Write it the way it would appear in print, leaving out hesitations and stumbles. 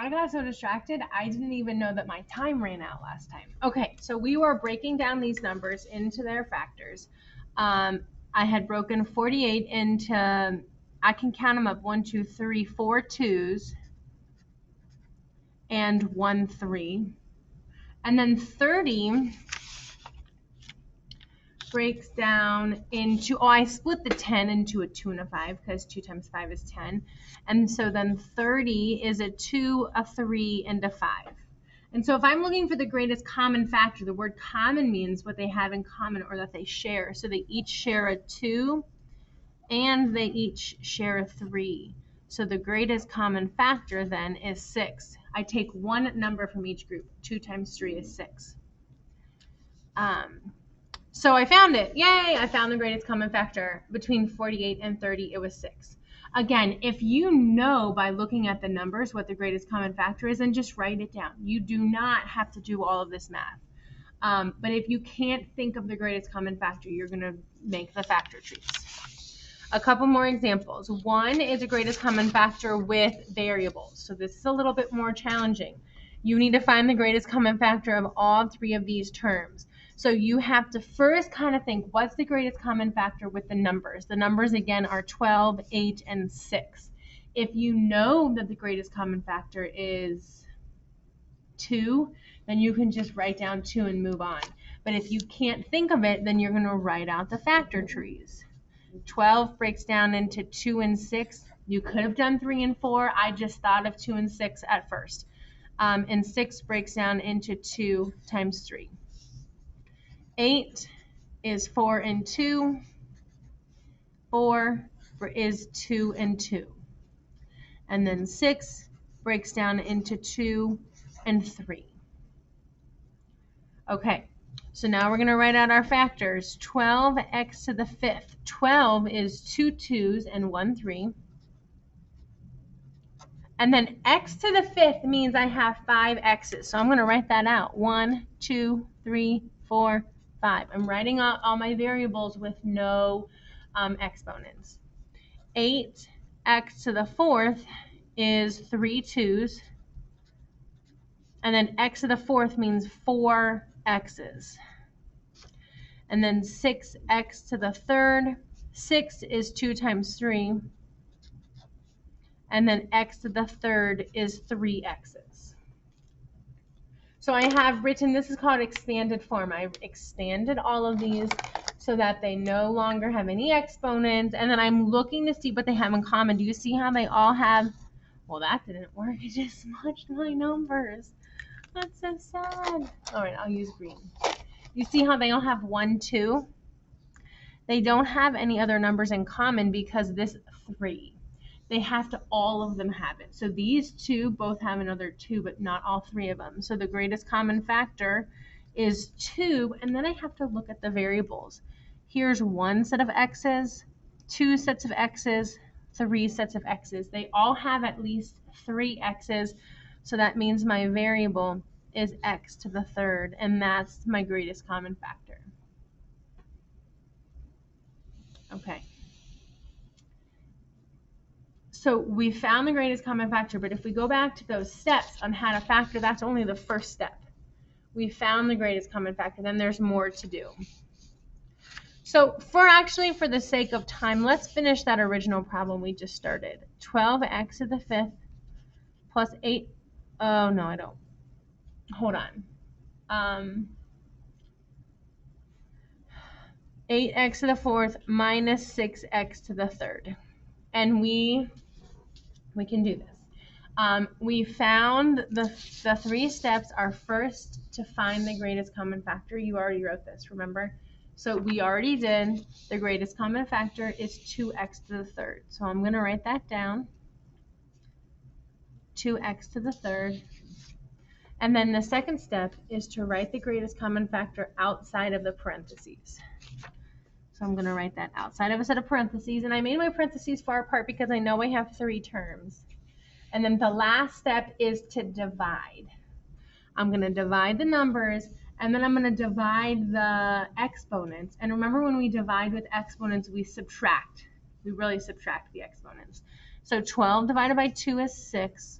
I got so distracted, I didn't even know that my time ran out last time. Okay, so we were breaking down these numbers into their factors. I had broken 48 into, I can count them up, 1, 2, 3, 4 2s and 1 3. And then 30 breaks down into, I split the 10 into a 2 and a 5 because 2 times 5 is 10. And so then 30 is a 2, a 3, and a 5. And so if I'm looking for the greatest common factor, the word common means what they have in common or that they share. So they each share a 2 and they each share a 3. So the greatest common factor then is 6. I take one number from each group. 2 times 3 is 6. So I found it. Yay! I found the greatest common factor. Between 48 and 30, it was 6. Again, if you know by looking at the numbers what the greatest common factor is, then just write it down. You do not have to do all of this math. But if you can't think of the greatest common factor, you're going to make the factor trees. A couple more examples. One is a greatest common factor with variables. So this is a little bit more challenging. You need to find the greatest common factor of all 3 of these terms. So you have to first kind of think, what's the greatest common factor with the numbers? The numbers, again, are 12, 8, and 6. If you know that the greatest common factor is 2, then you can just write down 2 and move on. But if you can't think of it, then you're going to write out the factor trees. 12 breaks down into 2 and 6. You could have done 3 and 4. I just thought of 2 and 6 at first. And 6 breaks down into 2 times 3. 8 is 4 and 2. 4 is 2 and 2. And then 6 breaks down into 2 and 3. Okay, so now we're going to write out our factors. 12x to the 5th. 12 is 2 2s and 1 3. And then x to the 5th means I have 5 x's. So I'm going to write that out. 1, 2, 3, 4, 5. I'm writing out all my variables with no exponents. 8x to the 4th is 3 2s. And then x to the 4th means 4 x's. And then 6x to the 3rd. 6 is 2 times 3. And then x to the 3rd is 3 x's. So I have written, this is called expanded form. I've expanded all of these so that they no longer have any exponents. And then I'm looking to see what they have in common. Do you see how they all have, well, that didn't work. It just smudged my numbers. That's so sad. All right, I'll use green. You see how they all have 1, 2? They don't have any other numbers in common because this 3. They have to, all of them have it. So these 2 both have another 2, but not all 3 of them. So the greatest common factor is 2, and then I have to look at the variables. Here's 1 set of x's, 2 sets of x's, 3 sets of x's. They all have at least 3 x's, so that means my variable is x to the 3rd, and that's my greatest common factor. Okay. So we found the greatest common factor, but if we go back to those steps on how to factor, that's only the first step. We found the greatest common factor, then there's more to do. So for the sake of time, let's finish that original problem we just started. 12x to the 5th plus 8, oh no, I don't. Hold on. 8x to the 4th minus 6x to the 3rd. And we can do this. We found the 3 steps are first to find the greatest common factor. You already wrote this, remember? So we already did. The greatest common factor is 2x to the 3rd. So I'm going to write that down. 2x to the 3rd. And then the second step is to write the greatest common factor outside of the parentheses. So I'm going to write that outside of a set of parentheses. And I made my parentheses far apart because I know I have 3 terms. And then the last step is to divide. I'm going to divide the numbers, and then I'm going to divide the exponents. And remember, when we divide with exponents, we subtract. We really subtract the exponents. So 12 divided by 2 is 6.